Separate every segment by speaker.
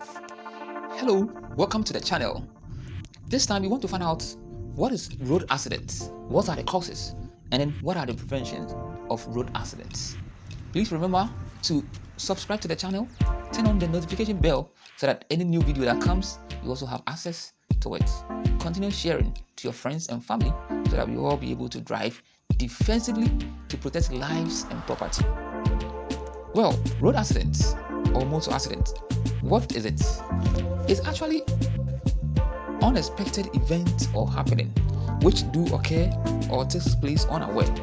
Speaker 1: Hello, welcome to the channel. This time we want to find out what is road accidents, what are the causes, and then what are the preventions of road accidents. Please remember to subscribe to the channel, turn on the notification bell so that any new video that comes, you also have access to it. Continue sharing to your friends and family so that we all be able to drive defensively to protect lives and property. Well, road accidents or motor accidents, what is it? It's actually unexpected events or happening which do occur or takes place unaware.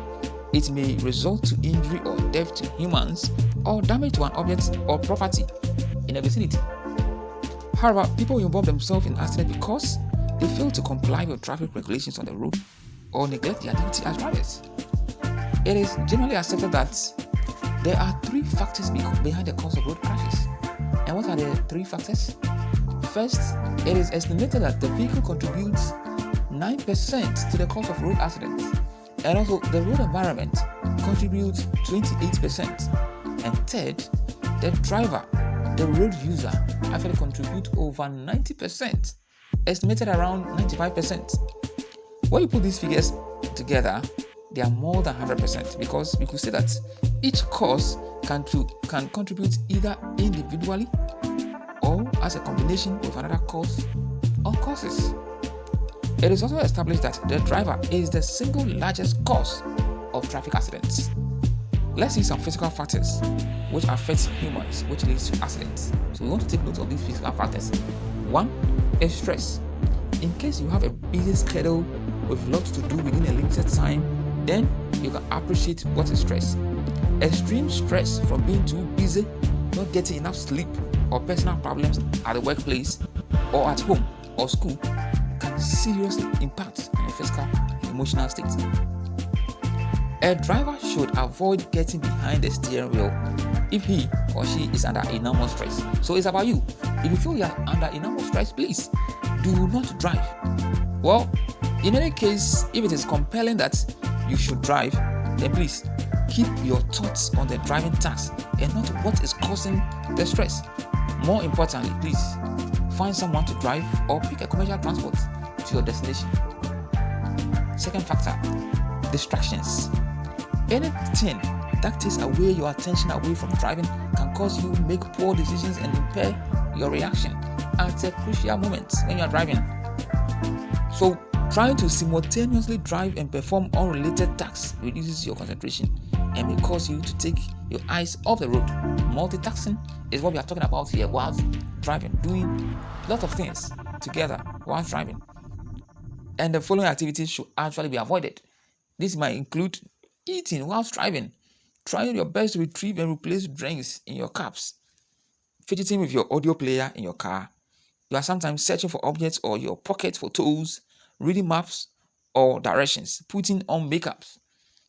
Speaker 1: It may result to injury or death to humans or damage to an object or property in a vicinity. However, people involve themselves in accidents because they fail to comply with traffic regulations on the road or neglect their duty as drivers. It is generally accepted that there are three factors behind the cause of road crashes. And what are the three factors? First, it is estimated that the vehicle contributes 9% to the cause of road accidents, and also the road environment contributes 28%. And third, the driver, the road user, actually contributes over 90%, estimated around 95%. When you put these figures together, they are more than 100% because we could say that each cause can contribute either individually or as a combination with another cause or causes. It is also established that the driver is the single largest cause of traffic accidents. Let's see some physical factors which affect humans, which leads to accidents. So we want to take note of these physical factors. One is stress. In case you have a busy schedule with lots to do within a limited time, then you can appreciate what is stress. Extreme stress from being too busy, not getting enough sleep, or personal problems at the workplace or at home or school can seriously impact your physical and emotional state. A driver should avoid getting behind the steering wheel if he or she is under enormous stress. So it's about you. If you feel you are under enormous stress, please do not drive. Well, in any case, if it is compelling that you should drive, then please keep your thoughts on the driving task and not what is causing the stress. More importantly, please find someone to drive or pick a commercial transport to your destination. Second factor, distractions. Anything that takes away your attention away from driving can cause you to make poor decisions and impair your reaction at a crucial moment when you are driving. So, trying to simultaneously drive and perform unrelated tasks reduces your concentration and may cause you to take your eyes off the road. Multitasking is what we are talking about here whilst driving, doing a lot of things together whilst driving. And the following activities should actually be avoided. This might include eating whilst driving, trying your best to retrieve and replace drinks in your cups, fidgeting with your audio player in your car. You are sometimes searching for objects or your pocket for tools, reading maps or directions, putting on makeups,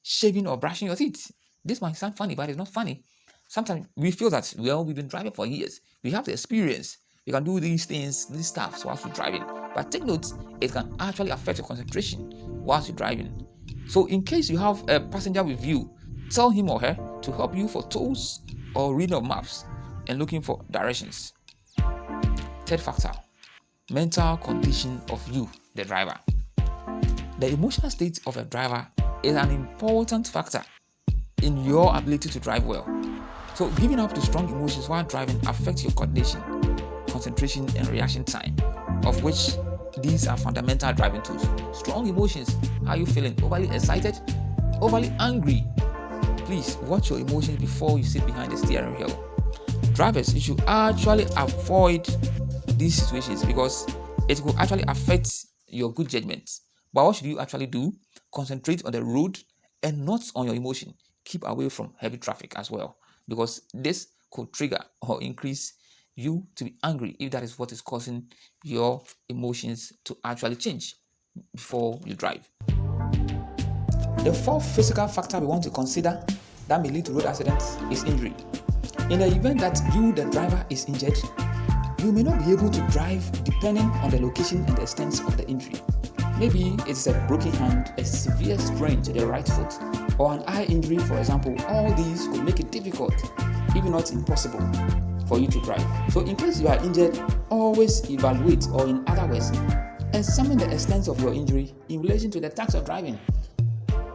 Speaker 1: shaving or brushing your teeth. This might sound funny, but it's not funny. Sometimes we feel that, well, we've been driving for years. We have the experience. We can do these things, these stuff whilst we're driving. But take note, it can actually affect your concentration whilst you're driving. So in case you have a passenger with you, tell him or her to help you for tools or reading of maps and looking for directions. Third factor, mental condition of you, the driver. The emotional state of a driver is an important factor in your ability to drive well. So giving up to strong emotions while driving affects your coordination, concentration, and reaction time, of which these are fundamental driving tools. Strong emotions. How are you feeling? Overly excited? Overly angry? Please watch your emotions before you sit behind the steering wheel. Drivers, you should actually avoid these situations because it will actually affect your good judgment. But what should you actually do? Concentrate on the road and not on your emotion. Keep away from heavy traffic as well, because this could trigger or increase you to be angry if that is what is causing your emotions to actually change before you drive. The fourth physical factor we want to consider that may lead to road accidents is injury. In the event that you, the driver, is injured, you may not be able to drive depending on the location and the extent of the injury. Maybe it's a broken hand, a severe sprain to the right foot, or an eye injury, for example. All these could make it difficult, if not impossible, for you to drive. So in case you are injured, always evaluate, or in other words, examine the extent of your injury in relation to the task of driving.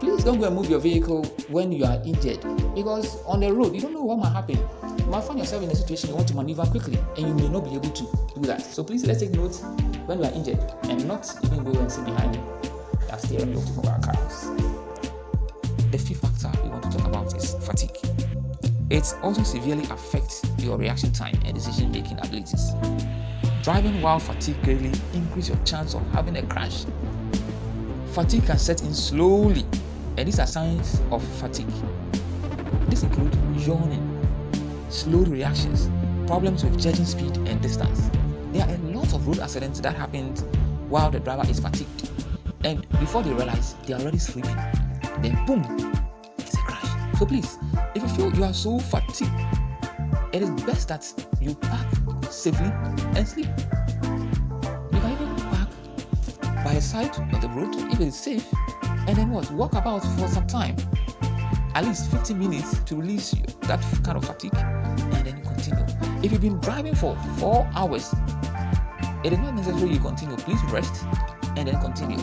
Speaker 1: Please don't go and move your vehicle when you are injured, because on the road, you don't know what might happen. You might find yourself in a situation you want to maneuver quickly, and you may not be able to do that. So please, let's take note when you are injured, and not even go and sit behind that steering wheel of mobile cars. The fifth factor we want to talk about is fatigue. It also severely affects your reaction time and decision-making abilities. Driving while fatigued greatly increases your chance of having a crash. Fatigue can set in slowly, and these are signs of fatigue. These include yawning, slow reactions, problems with judging speed and distance. There are a lot of road accidents that happened while the driver is fatigued, and before they realize, they are already sleeping. Then boom, it's a crash. So please, if you feel you are so fatigued, it is best that you park safely and sleep. You can even park by the side of the road if it is safe, and then walk about for some time, at least 15 minutes, to release that kind of fatigue, and then you continue. If you've been driving for 4 hours, it is not necessary you continue. Please rest and then continue.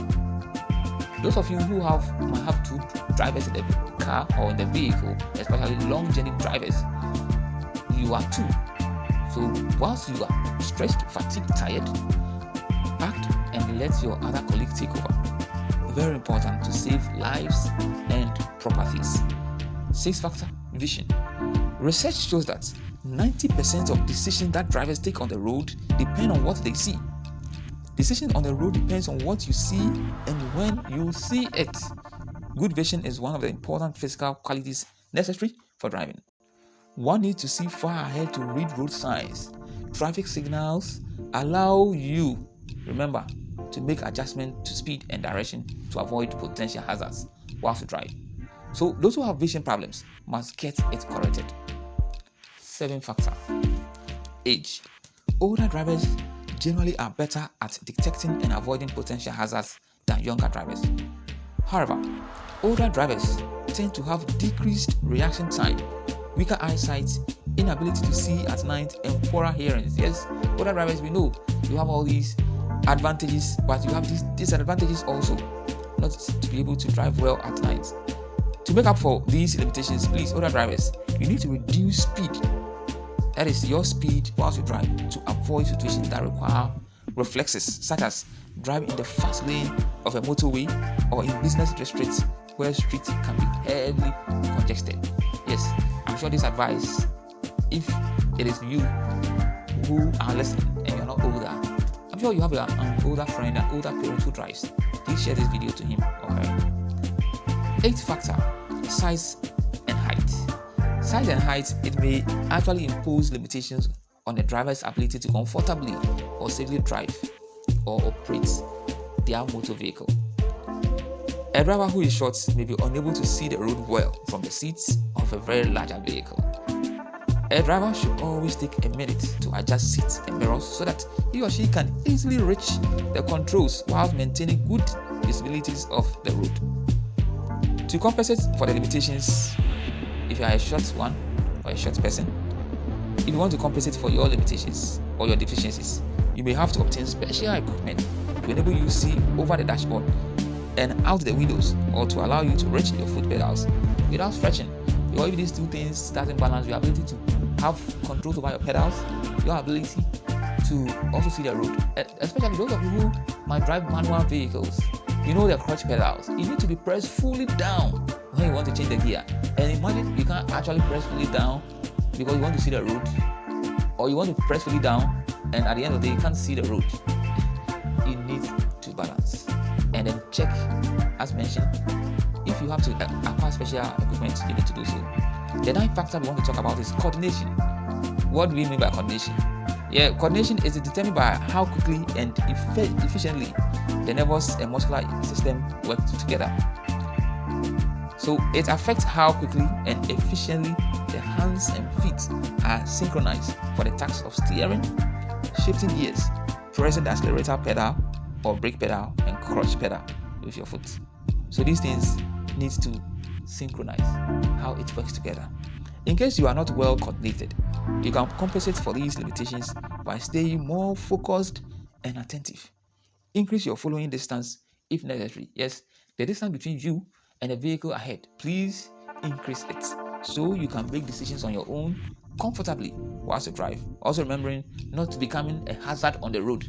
Speaker 1: Those of you who might have 2 drivers in the car or in the vehicle, especially long journey drivers, you are 2. So whilst you are stressed, fatigued, tired, park and let your other colleague take over. Very important to save lives and properties. Sixth factor, vision. Research shows that 90% of decisions that drivers take on the road depend on what they see. Decision on the road depends on what you see and when you see it. Good vision is one of the important physical qualities necessary for driving. One needs to see far ahead to read road signs. Traffic signals allow you, remember, to make adjustments to speed and direction to avoid potential hazards whilst you drive. So those who have vision problems must get it corrected. Seventh factor, age. Older drivers generally are better at detecting and avoiding potential hazards than younger drivers. However, older drivers tend to have decreased reaction time, weaker eyesight, inability to see at night, and poorer hearing. Yes, older drivers, we know you have all these advantages, but you have these disadvantages also, not to be able to drive well at night. To make up for these limitations, please, older drivers, you need to reduce speed. That is your speed whilst you drive, to avoid situations that require reflexes, such as driving in the fast lane of a motorway or in business districts where streets can be heavily congested. Yes, I'm sure this advice, if it is you who are listening and you're not older, I'm sure you have an older friend, an older parent who drives. Please share this video to him or her. Eighth factor, size and height. Size and height, it may actually impose limitations on the driver's ability to comfortably or safely drive or operate their motor vehicle. A driver who is short may be unable to see the road well from the seats of a very larger vehicle. A driver should always take a minute to adjust seats and mirrors so that he or she can easily reach the controls while maintaining good visibilities of the road. To compensate for the limitations, if you are a short one or a short person, if you want to compensate for your limitations or your deficiencies, you may have to obtain special equipment to enable you to see over the dashboard and out the windows, or to allow you to reach your foot pedals without stretching. Because if these 2 things doesn't balance, your ability to have control over your pedals, your ability to also see the road, especially those of you who might drive manual vehicles, you know the clutch pedals, you need to be pressed fully down when you want to change the gear. And imagine you can't actually press fully down because you want to see the road, or you want to press fully down and at the end of the day you can't see the road. You need to balance and then check, as mentioned, if you have to acquire special equipment, you need to do so. The ninth factor we want to talk about is coordination. What do we mean by coordination? Yeah, coordination is determined by how quickly and efficiently the nervous and muscular system work together. So it affects how quickly and efficiently the hands and feet are synchronized for the tasks of steering, shifting gears, pressing the accelerator pedal or brake pedal, and clutch pedal with your foot. So these things need to synchronize how it works together. In case you are not well coordinated, you can compensate for these limitations by staying more focused and attentive. Increase your following distance if necessary. Yes, the distance between you and the vehicle ahead, please increase it so you can make decisions on your own comfortably whilst you drive. Also remembering not to becoming a hazard on the road.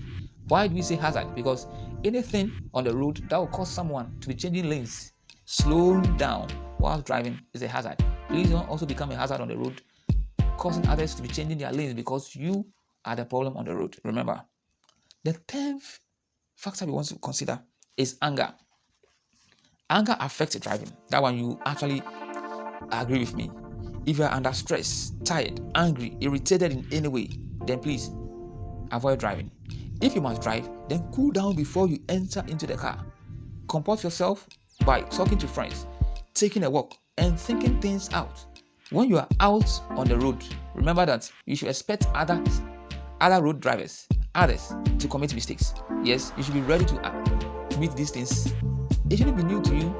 Speaker 1: Why do we say hazard? Because anything on the road that will cause someone to be changing lanes, slowing down while driving is a hazard. Please don't also become a hazard on the road, causing others to be changing their lanes because you are the problem on the road. Remember, the 10th factor we want to consider is anger. Anger affects driving. That one you actually agree with me. If you are under stress, tired, angry, irritated in any way, then please avoid driving. If you must drive, then cool down before you enter into the car. Comport yourself by talking to friends, taking a walk, and thinking things out. When you are out on the road, remember that you should expect other road drivers, others, to commit mistakes. Yes, you should be ready to meet these things. It shouldn't be new to you.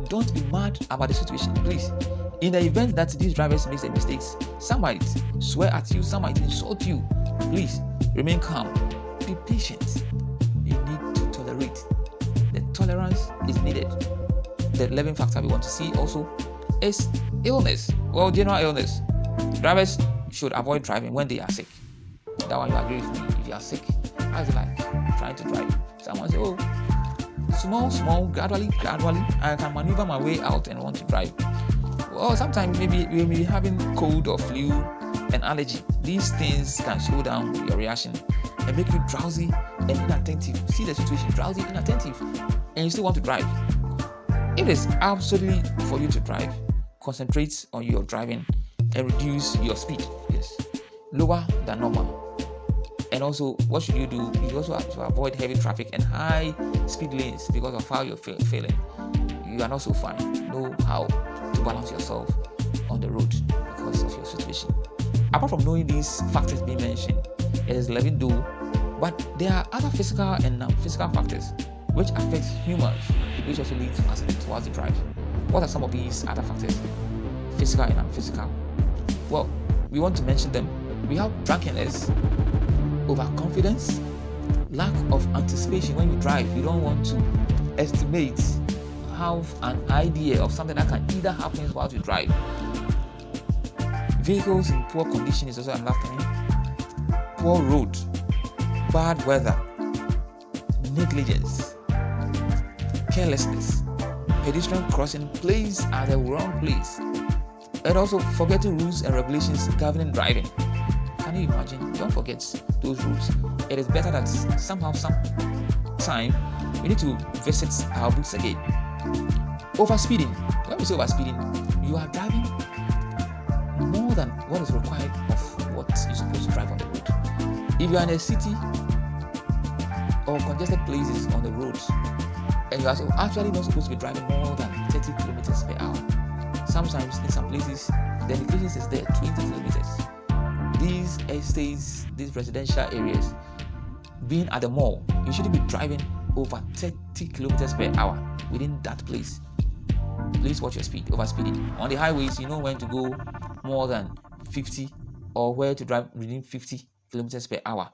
Speaker 1: Don't be mad about the situation, please. In the event that these drivers make the mistakes, some might swear at you, some might insult you. Please remain calm. Be patient. You need to tolerate. The tolerance is needed. The 11th factor we want to see also is illness. Well, general illness. Drivers should avoid driving when they are sick. That one you agree with me. If you are sick, how's it like trying to drive? Someone say, oh, small, gradually, I can maneuver my way out and want to drive. Well, sometimes maybe we may be having cold or flu and allergy. These things can slow down your reaction and make you drowsy and inattentive. See the situation, drowsy, inattentive, and you still want to drive. It is absolutely for you to drive. Concentrate on your driving and reduce your speed. Yes, lower than normal. And also, what should you do? You also have to avoid heavy traffic and high speed lanes because of how you're feeling. You are not so fine. Know how to balance yourself on the road because of your situation. Apart from knowing these factors being mentioned, it is 11 though, but there are other physical and non-physical factors which affect humans, which also lead to accidents while they drive. What are some of these other factors? Physical and non-physical. Well, we want to mention them. We have drunkenness, overconfidence, lack of anticipation when you drive. You don't want to estimate, have an idea of something that can either happen while you drive. Vehicles in poor condition is also another thing. Poor road, bad weather, negligence, carelessness, pedestrian crossing placed at the wrong place, and also forgetting rules and regulations governing driving. Can you imagine? Don't forget those rules. It is better that sometime we need to visit our books again. Overspeeding. When we say overspeeding, you are driving more than what is required of what you're supposed to drive on the road. If you are in a city or congested places on the road, and you are actually not supposed to be driving more than 30 kilometers per hour. Sometimes in some places, the indications is there 20 kilometers. These estates, these residential areas, being at the mall, you shouldn't be driving over 30 kilometers per hour within that place. Please watch your speed. Overspeeding. On the highways, you know when to go more than 50 or where to drive within 50 kilometers per hour,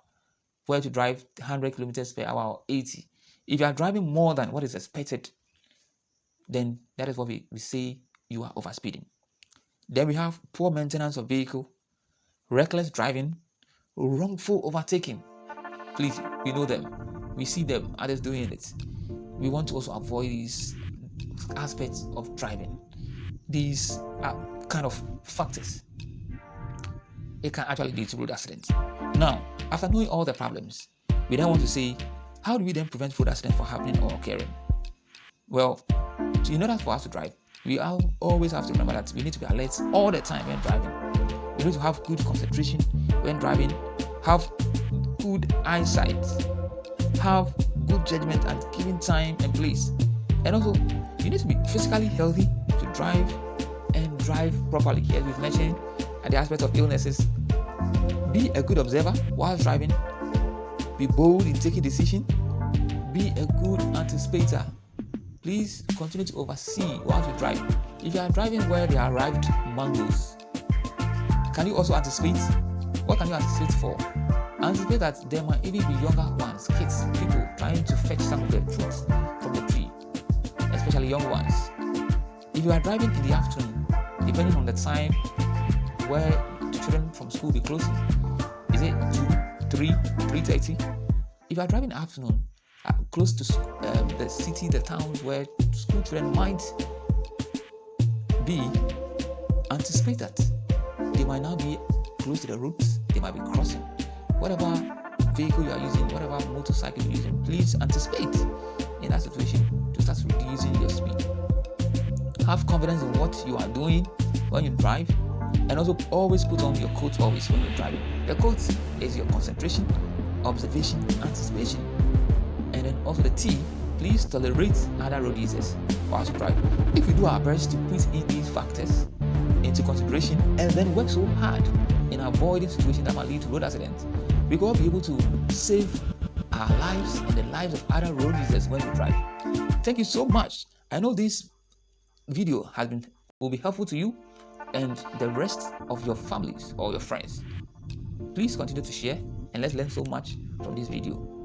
Speaker 1: where to drive 100 kilometers per hour or 80. If you are driving more than what is expected, then that is what we say you are overspeeding. Then we have poor maintenance of vehicle, reckless driving, wrongful overtaking. Please, we know them. We see them, others doing it. We want to also avoid these aspects of driving. These are kind of factors. It can actually lead to road accidents. Now, after knowing all the problems, we then want to say, how do we then prevent road accidents from happening or occurring? Well, in order for us to drive, we always have to remember that we need to be alert all the time when driving. We need to have good concentration when driving, have good eyesight, have good judgment and giving time and place. And also, you need to be physically healthy to drive and drive properly. As we've mentioned at the aspect of illnesses, be a good observer while driving, be bold in taking decisions, be a good anticipator. Please continue to oversee while you drive. If you are driving where there are arrived mangoes, Can you also anticipate? What can you anticipate for? Anticipate that there might even be younger ones, kids, people trying to fetch some of the fruits from the tree, especially young ones. If you are driving in the afternoon, depending on the time where the children from school will be closing, is it 2, 3, 3:30? If you are driving afternoon, close to the city, the towns where school children might be, anticipate that they might now be close to the routes, they might be crossing. Whatever vehicle you are using, whatever motorcycle you're using, please anticipate in that situation to start reducing your speed. Have confidence in what you are doing when you drive, and also always put on your coat always when you're driving. The coat is your concentration, observation, anticipation. And then also the T, please tolerate other road users whilst you drive. If you do our best to put in these factors into consideration and then work so hard in avoiding situations that might lead to road accidents, we will be able to save our lives and the lives of other road users when we drive. Thank you so much. I know this video will be helpful to you and the rest of your families or your friends. Please continue to share and let's learn so much from this video.